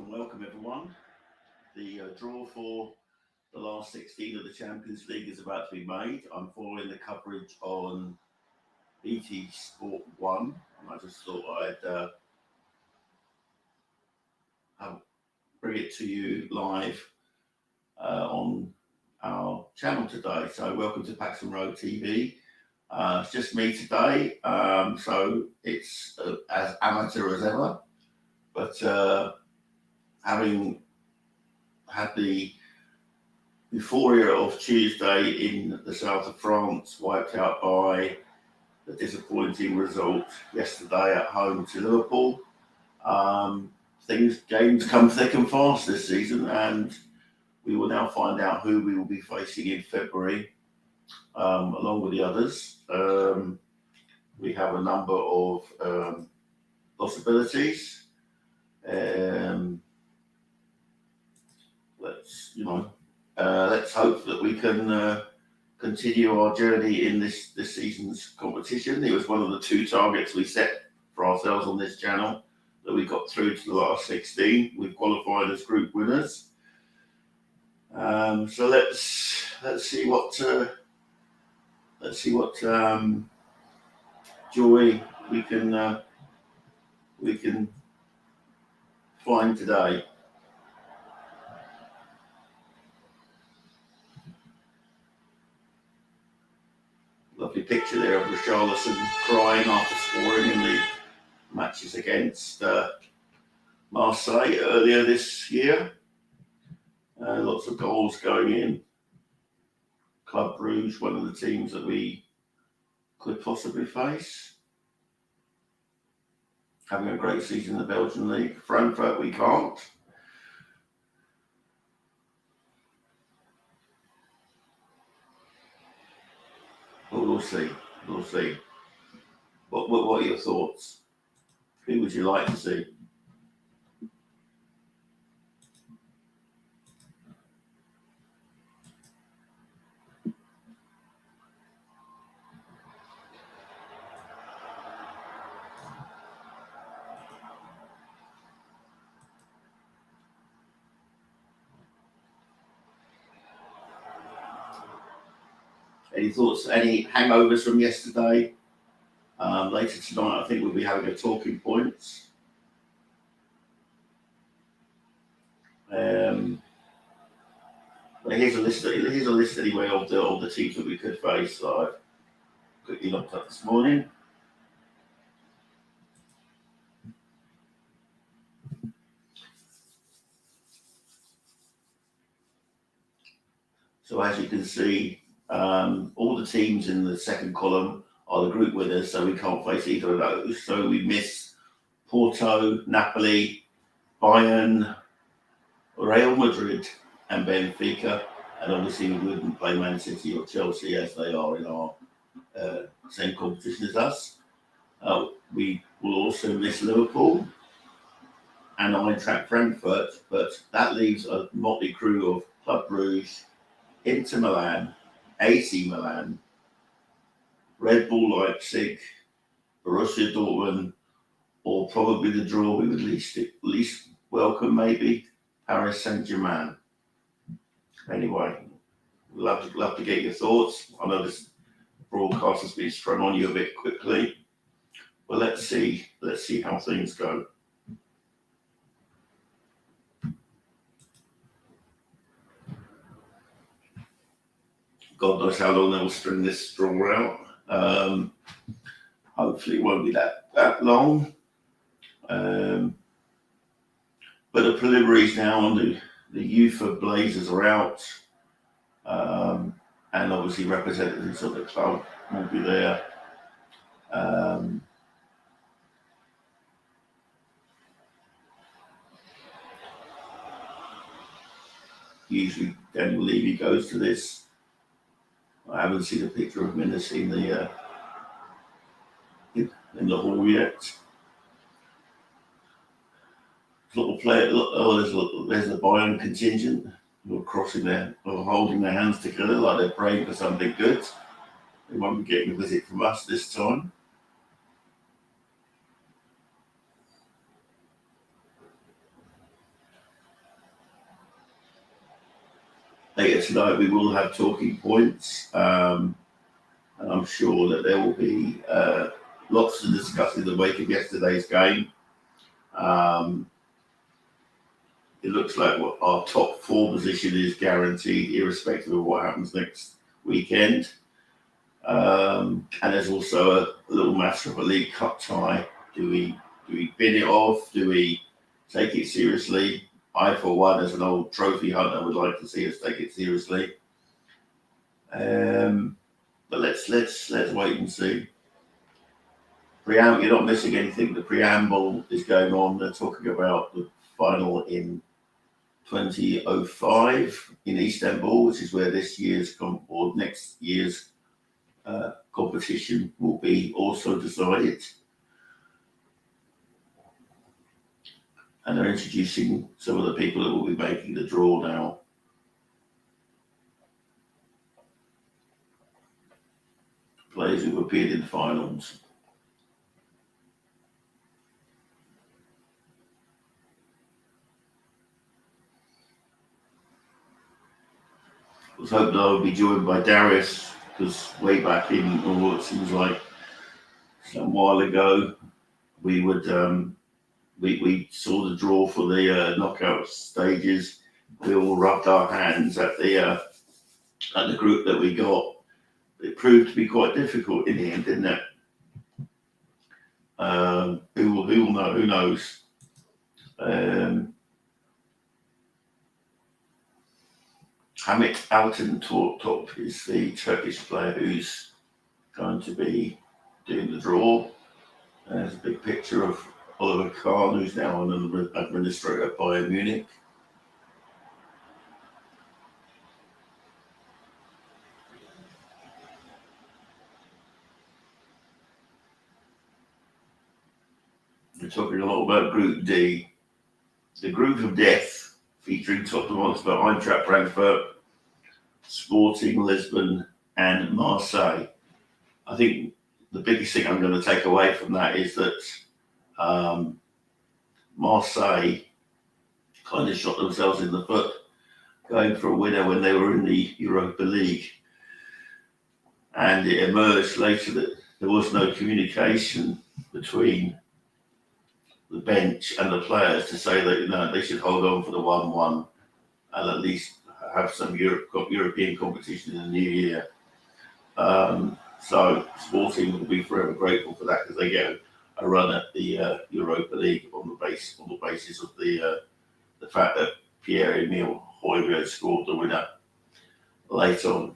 and welcome everyone. The draw for the last 16 of the Champions League is about to be made. I'm following the coverage on BT Sport 1, and I just thought I'd bring it to you live on our channel today. So welcome to Paxton Road TV. It's just me today, so it's as amateur as ever, but having had the euphoria of Tuesday in the south of France wiped out by the disappointing result yesterday at home to Liverpool, games come thick and fast this season, and we will now find out who we will be facing in February, along with the others. We have a number of possibilities. Let's hope that we can continue our journey in this season's competition. It was one of the two targets we set for ourselves on this channel, that we got through to the last 16. We've qualified as group winners. So let's see what joy we can find today. Lovely picture there of Richarlison crying after scoring in the matches against Marseille earlier this year. Lots of goals going in. Club Brugge, one of the teams that we could possibly face. Having a great season in the Belgian League. Frankfurt, we can't. But we'll see. What are your thoughts? Who would you like to see? Any thoughts, any hangovers from yesterday? Later tonight, I think we'll be having a talking points. But here's a list anyway of the teams that we could face that I've quickly looked at this morning. So as you can see, all the teams in the second column are the group winners, so we can't face either of those. So we miss Porto, Napoli, Bayern, Real Madrid and Benfica, and obviously we wouldn't play Man City or Chelsea as they are in our same competition as us. We will also miss Liverpool and Eintracht Frankfurt, but that leaves a motley crew of Club Brugge, Inter Milan, AC Milan, Red Bull Leipzig, Borussia Dortmund, or probably the draw we would least welcome, maybe Paris Saint-Germain. Anyway, love to get your thoughts. I know this broadcast has been sprung on you a bit quickly, but let's see how things go. God knows how long they'll string this draw out. Hopefully it won't be that long. But the preliminaries now on the UEFA Blazers are out. And obviously representatives of the club will be there. Usually Daniel Levy goes to this. I haven't seen a picture of him in the hall yet. Little player. There's the Bayern contingent who are holding their hands together like they're praying for something good. They won't be getting a visit from us this time. later tonight we will have talking points, and I'm sure that there will be lots to discuss in the wake of yesterday's game. It looks like our top 4 position is guaranteed, irrespective of what happens next weekend. And there's also a little matter of a League Cup tie. Do we bin it off? Do we take it seriously? I, for one, as an old trophy hunter, would like to see us take it seriously. But let's wait and see. You're not missing anything. The preamble is going on. They're talking about the final in 2005 in Istanbul, which is where this year's or next year's competition will be also decided. And they're introducing some of the people that will be making the draw now. Players who've appeared in finals. I was hoping I would be joined by Darius, because way back in, it seems like some while ago, we would we saw the draw for the knockout stages. We all rubbed our hands at the group that we got. It proved to be quite difficult in the end, didn't it? Who will know? Who knows? Hamit Altintop is the Turkish player who's going to be doing the draw. There's a big picture of Oliver Kahn, who's now an administrator at Bayern Munich. We're talking a lot about Group D, the group of death, featuring Tottenham Hotspur, Eintracht Frankfurt, Sporting Lisbon, and Marseille. I think the biggest thing I'm going to take away from that is that Marseille kind of shot themselves in the foot going for a winner when they were in the Europa League. And it emerged later that there was no communication between the bench and the players to say that they should hold on for the 1-1 and at least have some European competition in the new year. So Sporting will be forever grateful for that, because they get a run at the Europa League on the basis of the fact that Pierre-Emile Højbjerg scored the winner late on.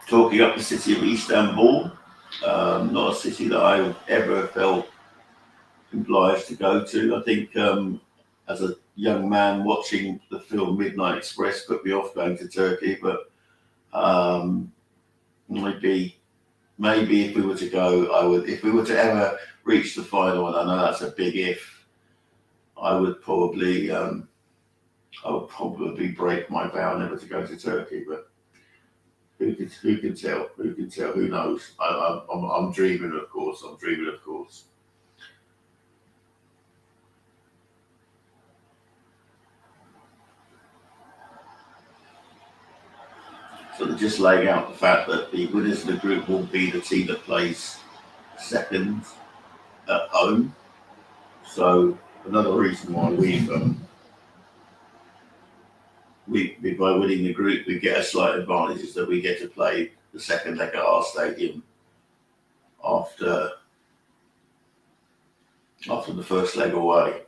Talking up the city of Istanbul, not a city that I've ever felt obliged to go to. I think as a young man watching the film Midnight Express put me off going to Turkey, but maybe if we were to go, I would. If we were to ever reach the final, and I know that's a big if, I would probably break my vow never to go to Turkey. But who can tell? Who can tell? Who knows? I'm dreaming, of course. So they're just laying out the fact that the winners of the group will be the team that plays second at home. So another reason why by winning the group, we get a slight advantage, is that we get to play the second leg at our stadium after the first leg away.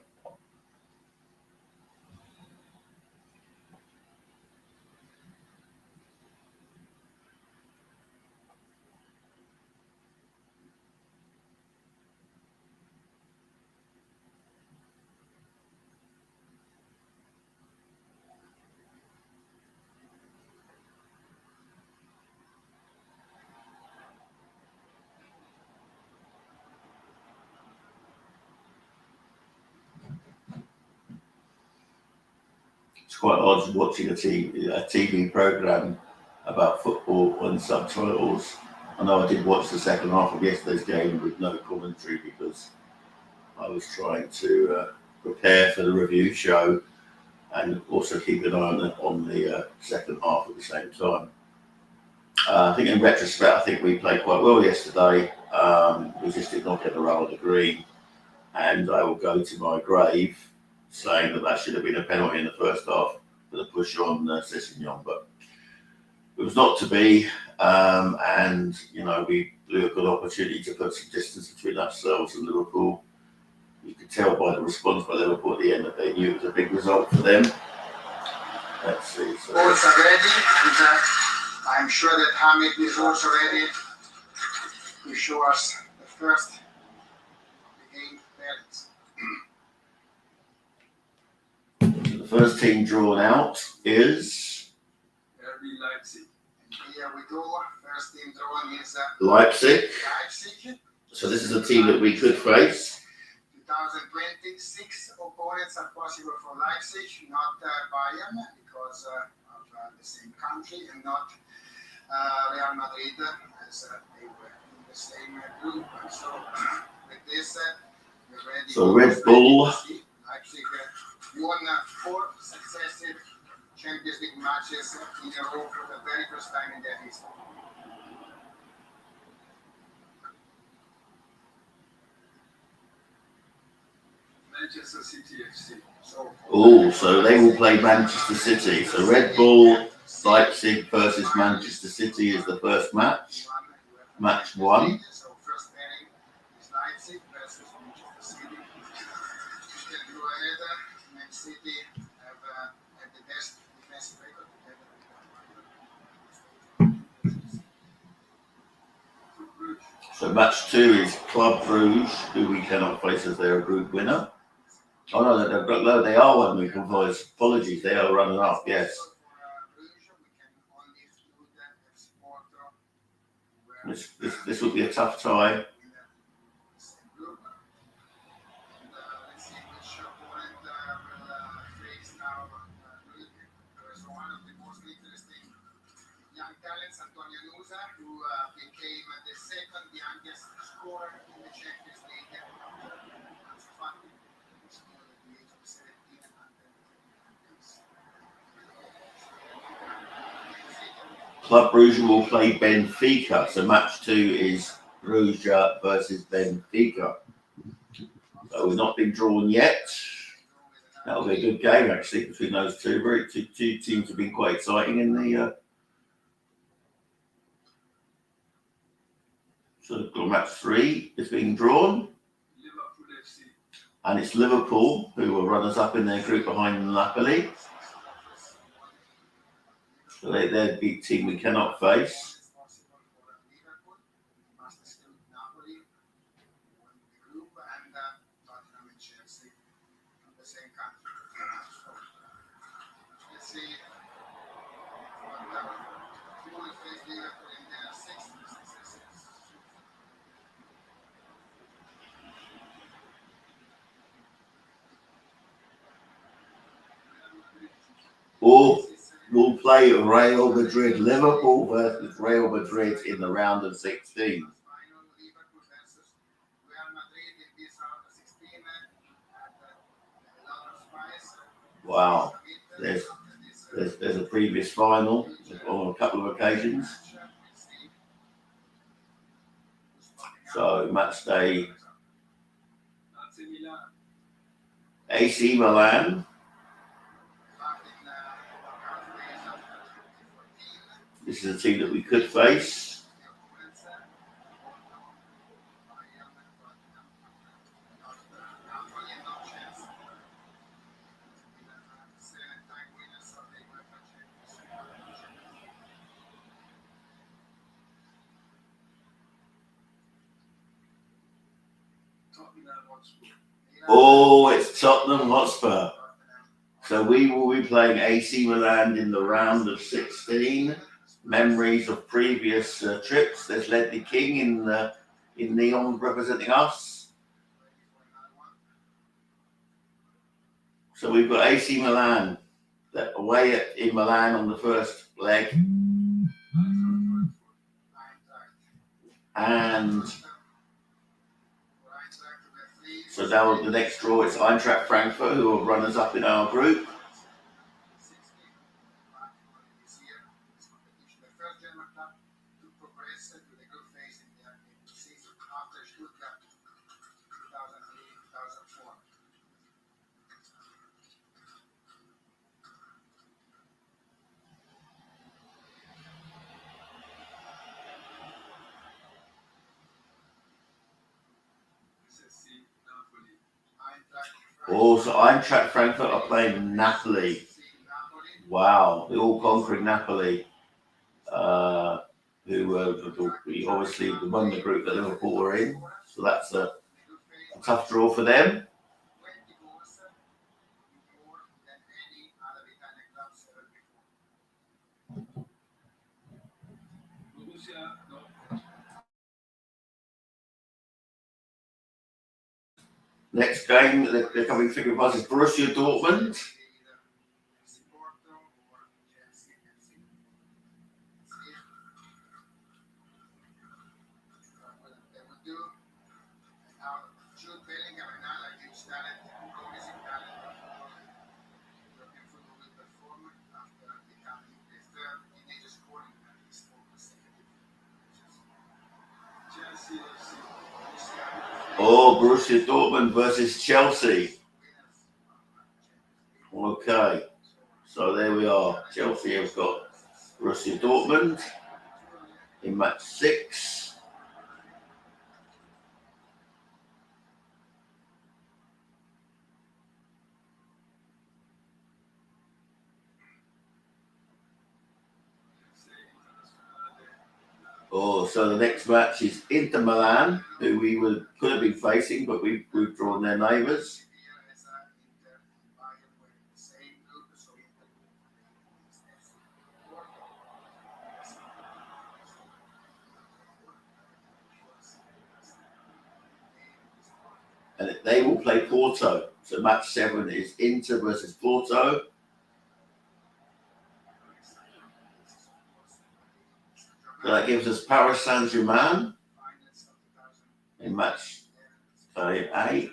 It's quite odd watching a TV program about football on subtitles I know I did watch the second half of yesterday's game with no commentary because I was trying to prepare for the review show and also keep an eye on the second half at the same time. I think in retrospect, I think we played quite well yesterday. We just did not get the roll of the green, and I will go to my grave saying that should have been a penalty in the first half for the push on Sessegnon, but it was not to be. And we blew a good opportunity to put some distance between ourselves and Liverpool. You could tell by the response by Liverpool at the end that they knew it was a big result for them. Let's see. So also ready. I'm sure that Hamid is also ready to show us the first game balance. The first team drawn out is RB Leipzig. And here we go. First team drawn is Leipzig. Leipzig. So this is a team that we could face. 2026 opponents are possible for Leipzig, not Bayern, because of the same country, and not Real Madrid, as they were in the same group. So with this, we're ready. So Red Bull. Leipzig won 4 successive Champions League matches in a row for the very first time in their history. Manchester City FC. So they will play Manchester City. So Red Bull, Leipzig versus Manchester City is the first match. Match 1. So first pairing is Leipzig versus Manchester City. You can go ahead. Man City have the best defensive record together. So match 2 is Club Brugge, who we cannot face as their group winner. Oh no, they are one we can face. Apologies, they are running up. Yes. This will be a tough tie. Who became the second youngest scorer in the Champions League. Club Brugge will play Benfica. So match 2 is Brugge versus Benfica. So we've not been drawn yet. That'll be a good game actually between those two. Two teams have been quite exciting in the. So match 3 is being drawn. And it's Liverpool who are runners up in their group behind Napoli. So they're the big team we cannot face. Or we'll play Real Madrid, Liverpool versus Real Madrid in the round of 16. Wow, there's a previous final on a couple of occasions. So match day, AC Milan. This is a team that we could face. Oh, it's Tottenham Hotspur. So we will be playing AC Milan in the round of 16. Memories of previous trips. There's Ledley King in neon representing us. So we've got AC Milan away in Milan on the first leg. And so now the next draw is Eintracht Frankfurt, who are runners-up in our group. Also, Eintracht Frankfurt are playing Napoli. Wow, the all-conquering Napoli, who obviously won the group that Liverpool were in. So that's a tough draw for them. Next game, they're coming figure pass is Borussia Dortmund. Oh, Borussia Dortmund versus Chelsea. Okay, so there we are. Chelsea have got Borussia Dortmund in match 6. Oh, so the next match is Inter Milan, who we could have been facing, but we've drawn their neighbours. And they will play Porto. So match 7 is Inter versus Porto. So that gives us Paris Saint-Germain in match 8.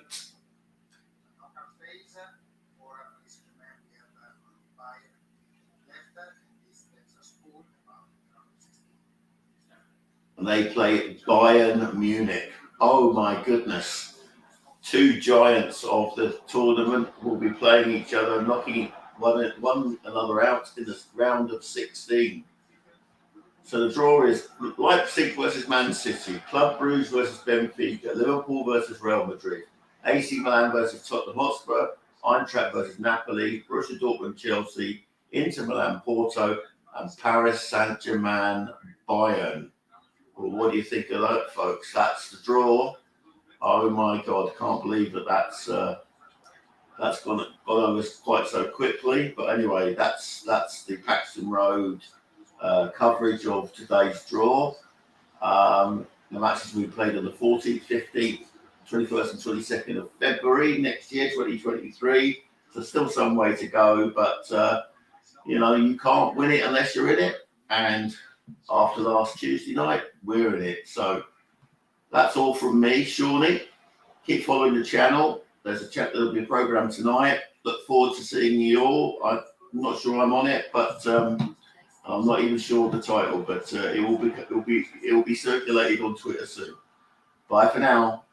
And they play Bayern Munich. Oh my goodness. 2 giants of the tournament will be playing each other, knocking one another out in the round of 16. So the draw is Leipzig versus Man City, Club Brugge versus Benfica, Liverpool versus Real Madrid, AC Milan versus Tottenham Hotspur, Eintracht versus Napoli, Borussia Dortmund Chelsea, Inter Milan Porto, and Paris Saint-Germain Bayern. Well, what do you think of that, folks? That's the draw. Oh my God, can't believe that's gone over quite so quickly. But anyway, that's the Paxton Road coverage of today's draw. The matches we played on the 14th, 15th, 21st and 22nd of February next year, 2023. So still some way to go, but you can't win it unless you're in it. And after last Tuesday night, we're in it. So that's all from me, Shawnee. Keep following the channel. There'll be a program tonight. Look forward to seeing you all. I'm not sure I'm on it, but I'm not even sure of the title. But it will be circulated on Twitter soon. Bye for now.